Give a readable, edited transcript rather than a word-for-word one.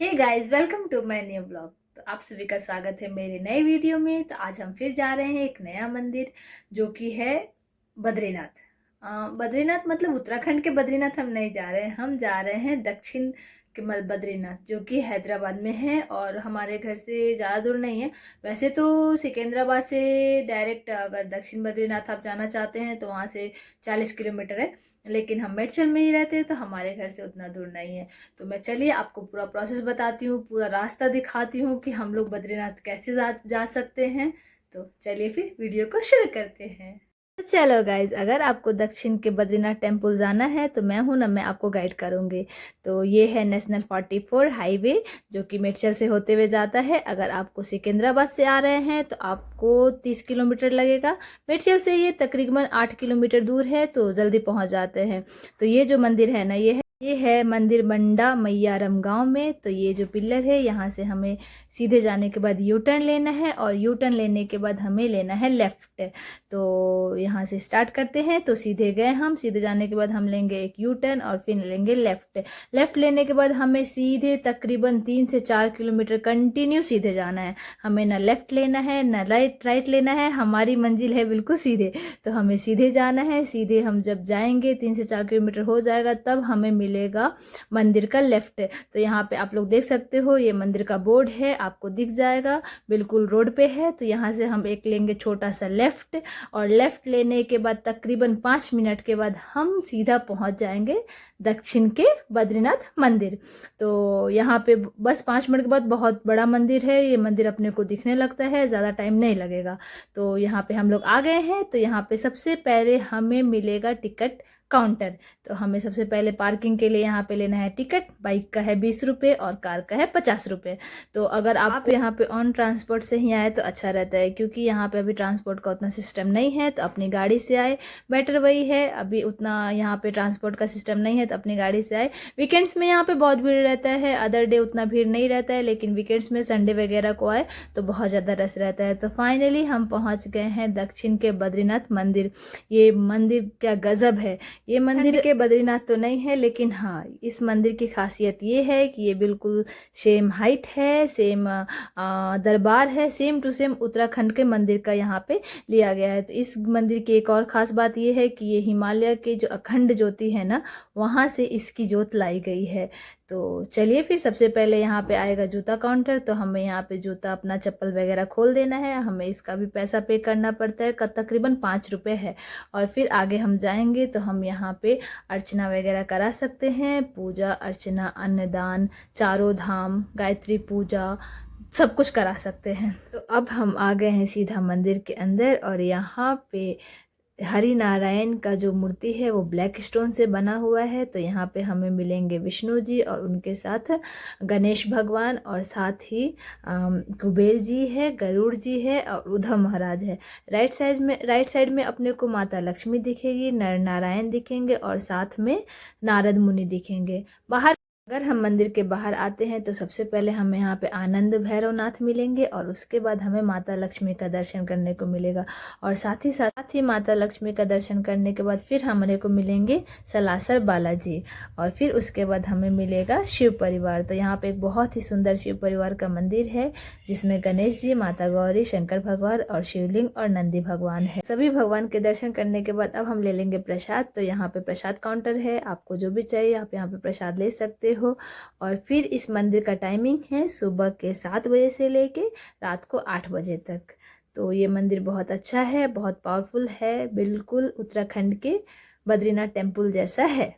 Hey guys, welcome to my new blog. तो आप सभी का स्वागत है मेरे नए वीडियो में। तो आज हम फिर जा रहे हैं एक नया मंदिर जो कि है बद्रीनाथ। बद्रीनाथ मतलब उत्तराखंड के बद्रीनाथ हम नहीं जा रहे हैं, हम जा रहे हैं दक्षिण के बद्रीनाथ जो कि हैदराबाद में है और हमारे घर से ज़्यादा दूर नहीं है। वैसे तो सिकंदराबाद से डायरेक्ट अगर दक्षिण बद्रीनाथ आप जाना चाहते हैं तो वहाँ से 40 किलोमीटर है, लेकिन हम मेडचल में ही रहते हैं तो हमारे घर से उतना दूर नहीं है। तो मैं चलिए आपको पूरा प्रोसेस बताती हूँ, पूरा रास्ता दिखाती हूँ कि हम लोग बद्रीनाथ कैसे जा सकते हैं। तो चलिए फिर वीडियो को शुरू करते हैं। तो चलो गाइज, अगर आपको दक्षिण के बद्रीनाथ टेम्पल जाना है तो मैं हूं ना, मैं आपको गाइड करूंगी। तो ये है नेशनल 44 हाईवे जो कि मेडचल से होते हुए जाता है। अगर आपको सिकंदराबाद से आ रहे हैं तो आपको 30 किलोमीटर लगेगा। मेडचल से ये तकरीबन 8 किलोमीटर दूर है, तो जल्दी पहुंच जाते हैं। तो ये जो मंदिर है ना, ये है मंदिर बंडा मैयारम गांव में। तो ये जो पिलर है, यहाँ से हमें सीधे जाने के बाद यू टर्न लेना है और यू टर्न लेने के बाद हमें लेना है लेफ्ट। तो यहाँ से स्टार्ट करते हैं। तो सीधे गए हम, सीधे जाने के बाद हम लेंगे एक यू टर्न और फिर लेंगे लेफ्ट। लेफ्ट लेने के बाद हमें सीधे तकरीबन 3 से 4 किलोमीटर कंटिन्यू सीधे जाना है। हमें ना लेफ्ट लेना है ना राइट लेना है, हमारी मंजिल है बिल्कुल सीधे। तो हमें सीधे जाना है। सीधे हम जब जाएंगे 3 से 4 किलोमीटर हो जाएगा तब हमें मिलेगा मंदिर का लेफ्ट। तो यहाँ पे आप लोग देख सकते हो, ये मंदिर का बोर्ड है, आपको दिख जाएगा, बिल्कुल रोड पे है। तो यहाँ से हम एक लेंगे छोटा सा लेफ्ट और लेफ्ट लेने के बाद तकरीबन 5 मिनट के बाद हम सीधा पहुँच जाएंगे दक्षिण के बद्रीनाथ मंदिर। तो यहाँ पे बस 5 मिनट के बाद बहुत बड़ा मंदिर है, ये मंदिर अपने को दिखने लगता है, ज़्यादा टाइम नहीं लगेगा। तो यहाँ पे हम लोग आ गए हैं। तो यहाँ पे सबसे पहले हमें मिलेगा टिकट काउंटर। तो हमें सबसे पहले पार्किंग के लिए यहाँ पे लेना है टिकट। बाइक का है 20 रुपये और कार का है 50 रुपये। तो अगर आप यहाँ पे ऑन ट्रांसपोर्ट से ही आए तो अच्छा रहता है, क्योंकि यहाँ पे अभी ट्रांसपोर्ट का उतना सिस्टम नहीं है। तो अपनी गाड़ी से आए, बेटर वही है। अभी उतना यहाँ पे ट्रांसपोर्ट का सिस्टम नहीं है तो अपनी गाड़ी से आए। वीकेंड्स में यहाँ पे बहुत भीड़ रहता है, अदर डे उतना भीड़ नहीं रहता है, लेकिन वीकेंड्स में संडे वगैरह को आए तो बहुत ज़्यादा रश रहता है। तो फाइनली हम पहुँच गए हैं दक्षिण के बद्रीनाथ मंदिर। ये मंदिर क्या गजब है। ये मंदिर के बद्रीनाथ तो नहीं है, लेकिन हाँ, इस मंदिर की खासियत ये है कि ये बिल्कुल सेम हाइट है, सेम दरबार है, सेम टू सेम उत्तराखंड के मंदिर का यहाँ पे लिया गया है। तो इस मंदिर की एक और ख़ास बात ये है कि ये हिमालय के जो अखंड ज्योति है ना, वहाँ से इसकी जोत लाई गई है। तो चलिए फिर, सबसे पहले यहाँ पे आएगा जूता काउंटर। तो हमें यहाँ पे जूता अपना चप्पल वगैरह खोल देना है, हमें इसका भी पैसा पे करना पड़ता है, तकरीबन 5 रुपये है। और फिर आगे हम जाएंगे तो हम यहाँ पे अर्चना वगैरह करा सकते हैं, पूजा अर्चना अन्नदान, चारों धाम, गायत्री पूजा, सब कुछ करा सकते हैं। तो अब हम आ गए हैं सीधा मंदिर के अंदर और यहाँ पे हरि नारायण का जो मूर्ति है वो ब्लैक स्टोन से बना हुआ है। तो यहाँ पे हमें मिलेंगे विष्णु जी और उनके साथ गणेश भगवान और साथ ही कुबेर जी है, गरुड़ जी है और उद्धव महाराज है। राइट साइड में अपने को माता लक्ष्मी दिखेगी, नर नारायण दिखेंगे और साथ में नारद मुनि दिखेंगे। बाहर अगर हम मंदिर के बाहर आते हैं तो सबसे पहले हमें यहाँ पे आनंद भैरवनाथ मिलेंगे और उसके बाद हमें माता लक्ष्मी का दर्शन करने को मिलेगा। और साथ ही माता लक्ष्मी का दर्शन करने के बाद फिर हमारे को मिलेंगे सलासर बालाजी और फिर उसके बाद हमें मिलेगा शिव परिवार। तो यहाँ पे एक बहुत ही सुंदर शिव परिवार का मंदिर है, जिसमें गणेश जी, माता गौरी, शंकर भगवान और शिवलिंग और नंदी भगवान है। सभी भगवान के दर्शन करने के बाद अब हम ले लेंगे प्रसाद। तो यहाँ पे प्रसाद काउंटर है, आपको जो भी चाहिए आप यहाँ पे प्रसाद ले सकते हो। और फिर इस मंदिर का टाइमिंग है सुबह के 7 बजे से लेके रात को 8 बजे तक। तो ये मंदिर बहुत अच्छा है, बहुत पावरफुल है, बिल्कुल उत्तराखंड के बद्रीनाथ टेम्पल जैसा है।